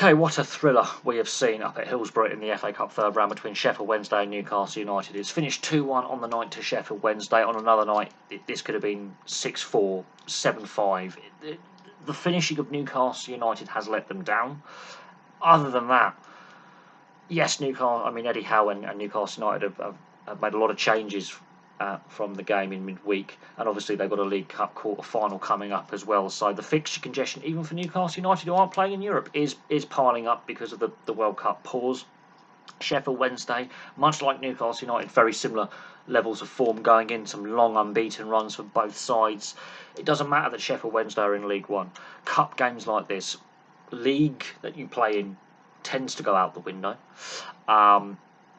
Okay, what a thriller we have seen up at Hillsborough in the FA Cup third round between Sheffield Wednesday and Newcastle United. It's finished 2-1 on the night to Sheffield Wednesday. On another night, this could have been 6-4, 7-5. The finishing of Newcastle United has let them down. Other than that, yes, Eddie Howe and Newcastle United have made a lot of changes from the game in midweek, and obviously they've got a League Cup quarter-final coming up as well. So the fixture congestion, even for Newcastle United, who aren't playing in Europe, is piling up because of the World Cup pause. Sheffield Wednesday, much like Newcastle United, very similar levels of form going in, some long unbeaten runs for both sides. It doesn't matter that Sheffield Wednesday are in League One. Cup games like this, league that you play in, tends to go out the window.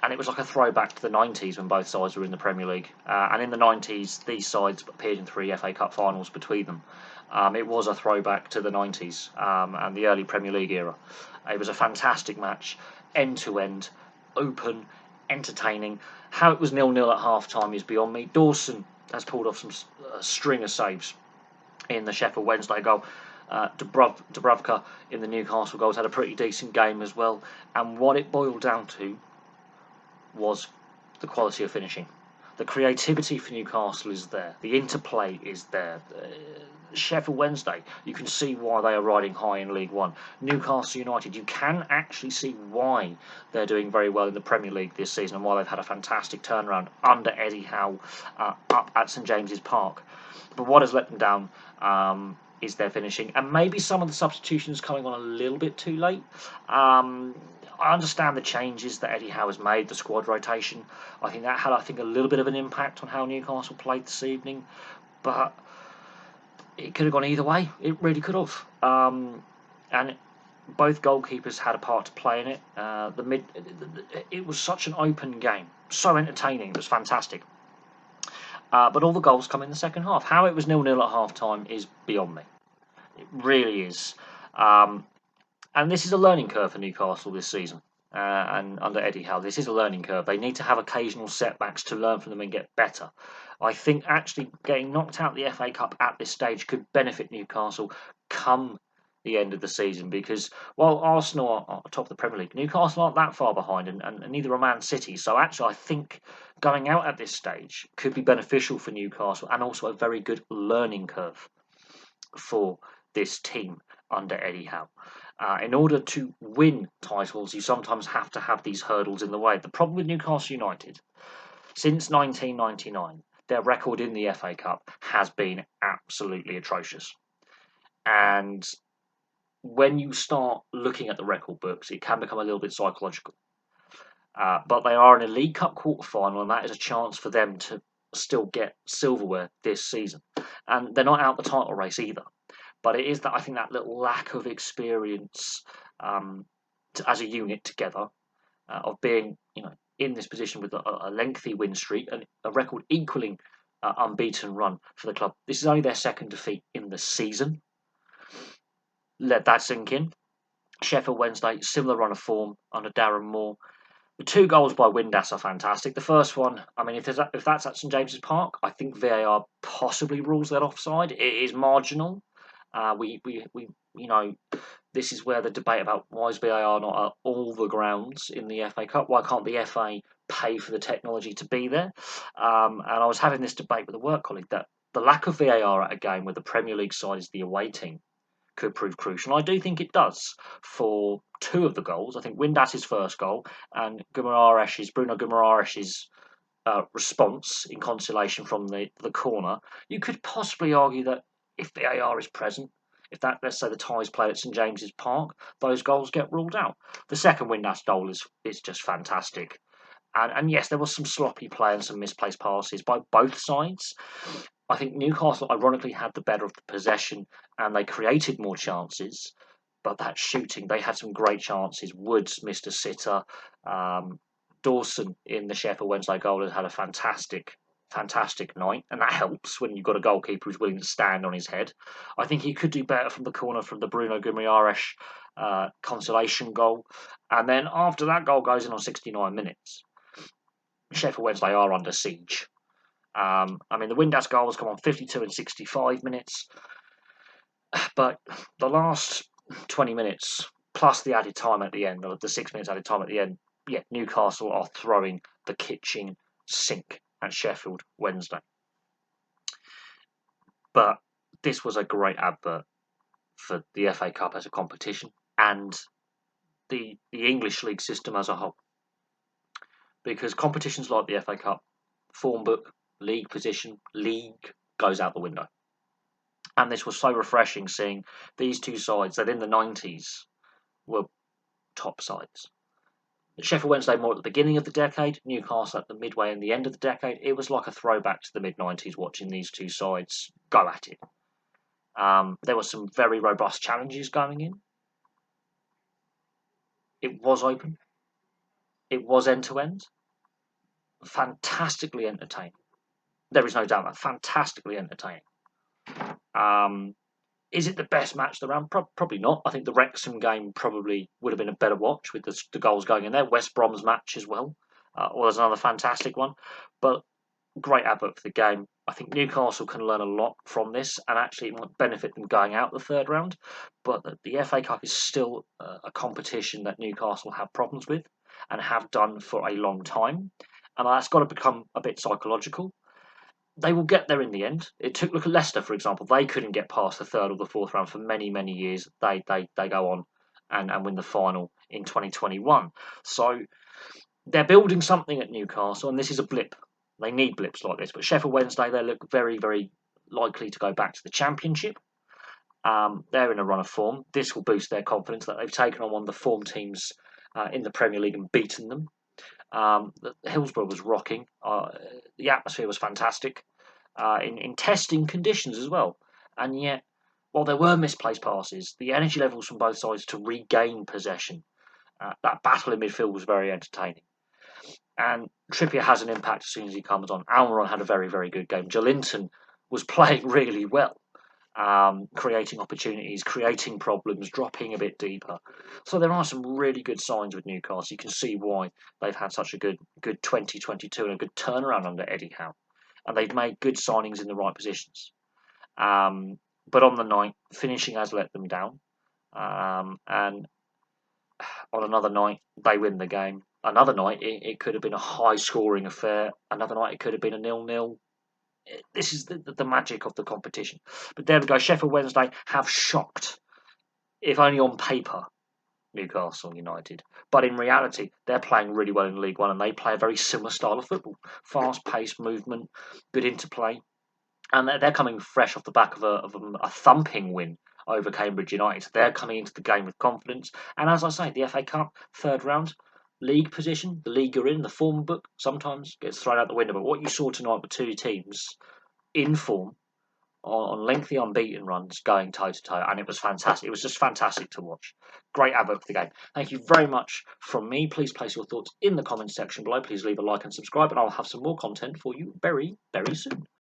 And it was like a throwback to the 90s when both sides were in the Premier League. And in the 90s, these sides appeared in 3 FA Cup finals between them. It was a throwback to the 90s and the early Premier League era. It was a fantastic match, end-to-end, open, entertaining. How it was 0-0 at half-time is beyond me. Dawson has pulled off some string of saves in the Sheffield Wednesday goal. Dubravka in the Newcastle goals had a pretty decent game as well. And what it boiled down to was the quality of finishing. The creativity for Newcastle is there. The interplay is there. Sheffield Wednesday, you can see why they are riding high in League One. Newcastle United, you can actually see why they're doing very well in the Premier League this season and why they've had a fantastic turnaround under Eddie Howe up at St James's Park. But what has let them down is their finishing, and maybe some of the substitutions coming on a little bit too late. I understand the changes that Eddie Howe has made, the squad rotation. I think that had, a little bit of an impact on how Newcastle played this evening, but it could have gone either way. It really could have. And both goalkeepers had a part to play in it. It was such an open game, so entertaining. It was fantastic. But all the goals come in the second half. How it was 0-0 at half-time is beyond me. It really is. And this is a learning curve for Newcastle this season. And under Eddie Howe, this is a learning curve. They need to have occasional setbacks to learn from them and get better. I think actually getting knocked out the FA Cup at this stage could benefit Newcastle come the end of the season, because while Arsenal are top of the Premier League, Newcastle aren't that far behind, and neither are Man City. So actually I think going out at this stage could be beneficial for Newcastle, and also a very good learning curve for this team under Eddie Howe. In order to win titles, you sometimes have to have these hurdles in the way. The problem with Newcastle United, since 1999, their record in the FA Cup has been absolutely atrocious. And when you start looking at the record books, it can become a little bit psychological. But they are in a League Cup quarter-final, and that is a chance for them to still get silverware this season. And they're not out the title race either. But it is that, I think, that little lack of experience as a unit together, of being, in this position with a lengthy win streak and a record equaling unbeaten run for the club. This is only their second defeat in the season. Let that sink in. Sheffield Wednesday, similar run of form under Darren Moore. The 2 goals by Windass are fantastic. The first one, if that's at St James's Park, I think VAR possibly rules that offside. It is marginal. This is where the debate about why is VAR not at all the grounds in the FA Cup? Why can't the FA pay for the technology to be there? And I was having this debate with a work colleague that the lack of VAR at a game where the Premier League side is the away team could prove crucial. And I do think it does for 2 of the goals. I think Windass's first goal and Bruno Guimaries' response in consolation from the corner. You could possibly argue that if VAR is present, let's say the ties played at St James's Park, those goals get ruled out. The second Windass goal is just fantastic. And yes, there was some sloppy play and some misplaced passes by both sides. I think Newcastle ironically had the better of the possession and they created more chances. But that shooting, they had some great chances. Woods missed a sitter. Dawson in the Sheffield Wednesday goal has had a fantastic night, and that helps when you've got a goalkeeper who's willing to stand on his head. I think he could do better from the corner from the Bruno Guimaries consolation goal. And then after that goal goes in on 69 minutes, Sheffield Wednesday are under siege. The Windass goals come on 52 and 65 minutes, but the last 20 minutes plus the added time at the end, or the 6 minutes added time at the end. Yeah, Newcastle are throwing the kitchen sink at Sheffield Wednesday. But this was a great advert for the FA Cup as a competition and the English league system as a whole. Because competitions like the FA Cup, form book, league position, league goes out the window. And this was so refreshing seeing these two sides that in the 90s were top sides. Sheffield Wednesday more at the beginning of the decade, Newcastle at the midway and the end of the decade. It was like a throwback to the mid-90s watching these two sides go at it. There were some very robust challenges going in. It was open. It was end-to-end. Fantastically entertaining. There is no doubt that. Fantastically entertaining. Is it the best match of the round? Probably not. I think the Wrexham game probably would have been a better watch with the goals going in there. West Brom's match as well was another fantastic one. But great advert for the game. I think Newcastle can learn a lot from this, and actually it might benefit them going out the third round. But the FA Cup is still a competition that Newcastle have problems with and have done for a long time. And that's got to become a bit psychological. They will get there in the end. Look at Leicester, for example. They couldn't get past the third or the fourth round for many, many years. They go on and win the final in 2021. So they're building something at Newcastle, and this is a blip. They need blips like this. But Sheffield Wednesday, they look very, very likely to go back to the Championship. They're in a run of form. This will boost their confidence that they've taken on one of the form teams in the Premier League and beaten them. Hillsborough was rocking. The atmosphere was fantastic in testing conditions as well. And yet, while there were misplaced passes, the energy levels from both sides to regain possession, that battle in midfield was very entertaining. And Trippier has an impact as soon as he comes on. Almiron had a very, very good game. Jolinton was playing really well. Creating opportunities, creating problems, dropping a bit deeper. So there are some really good signs with Newcastle. You can see why they've had such a good 2022 and a good turnaround under Eddie Howe. And they've made good signings in the right positions. But on the night, finishing has let them down. And on another night, they win the game. Another night, it could have been a high-scoring affair. Another night, it could have been a 0-0. This is the magic of the competition. But there we go. Sheffield Wednesday have shocked, if only on paper, Newcastle United. But in reality, they're playing really well in League One, and they play a very similar style of football. Fast-paced movement, good interplay. And they're coming fresh off the back of a thumping win over Cambridge United. They're coming into the game with confidence. And as I say, the FA Cup, third round, league position, the league you're in, the form book, sometimes gets thrown out the window. But what you saw tonight were two teams in form, on lengthy unbeaten runs, going toe-to-toe, and it was fantastic. It was just fantastic to watch. Great advert for the game. Thank you very much from me. Please place your thoughts in the comments section below. Please leave a like and subscribe, and I'll have some more content for you very, very soon.